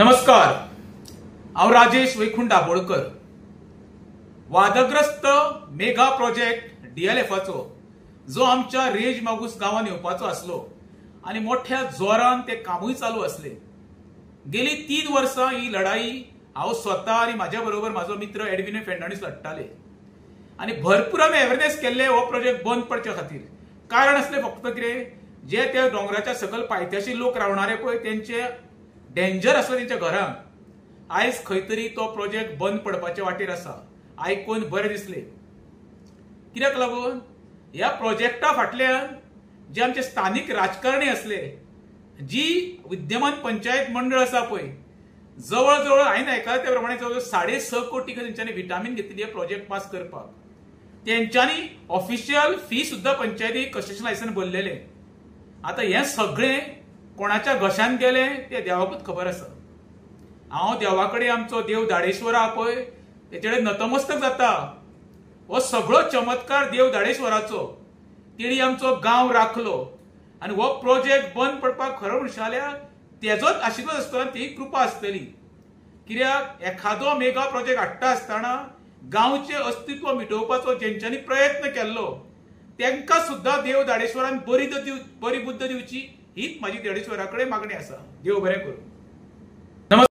नमस्कार, हांव राजेश वैकुंठ दाबोळकर। वादग्रस्त मेगा प्रोजेक्ट डीएलएफाचो जो आमच्या रेज मागूस गावात येवपाचो आसलो आणि मोठ्या जोरान ते कामूय चालू असले। गेली 3 वर्सां ही लढाई हांव स्वता आणि माझ्या बरोबर माझो मित्र एडविनो फेर्नांडीस लढटाले आणि भरपूर आमी अवेअरनेस केले हो प्रोजेक्ट बंद पडचे खातीर। कारण असले फक्त कितें जे त्या डोंगराच्या सकल पायथ्याशी लोक रावणारे पळय त्यांचे डेंजर आसले त्यांच्या घरांक आयज खंय तरी तो प्रोजेक्ट बंद पडपाच्या वाटेर आसा। आयकून बरें दिसले। कित्याक लागून ह्या प्रोजेक्टा फाटल्यान जे आमचे स्थानिक राजकारणी असले, जी विद्यमान पंचायत मंडळ आसा पळय, जवळ जवळ हांवें आयकलां त्या प्रमाणे जवळ 6.5 कोटी तेंच्यांनी विटामीन घेतली प्रोजेक्ट पास करपाक। तेंच्यांनी ऑफिशियल फी सुद्धा पंचायतीक कन्स्ट्रक्शन लायसन्स भरलेले। आता हे सगळे कोणाच्या घशान गेले ते देवाकूच खबर आसा। हांव देवाकडे आमचो देव धाडेश्वर आहा पळय तेचेडे नतमस्तक जाता। हो सगळो चमत्कार देव धाडेश्वराचो, तेणी आमचो गांव राखलो आणि हो प्रोजेक्ट बंद पडपाक खरो म्हणशें जाल्यार तेजोच आशिर्वाद आसतलो, ती कृपा आसतली। कित्याक एखादो मेगा प्रोजेक्ट हाडटा आसतना गांवचे अस्तित्व मिटोवपाचो जेंच्यांनी प्रयत्न केल्लो तांकां सुद्धा देव धाडेश्वरान बरी बुद्ध दिवची हीच माझी धाडेश्वरा कडेन मागणी आसा। देव बरें करूं।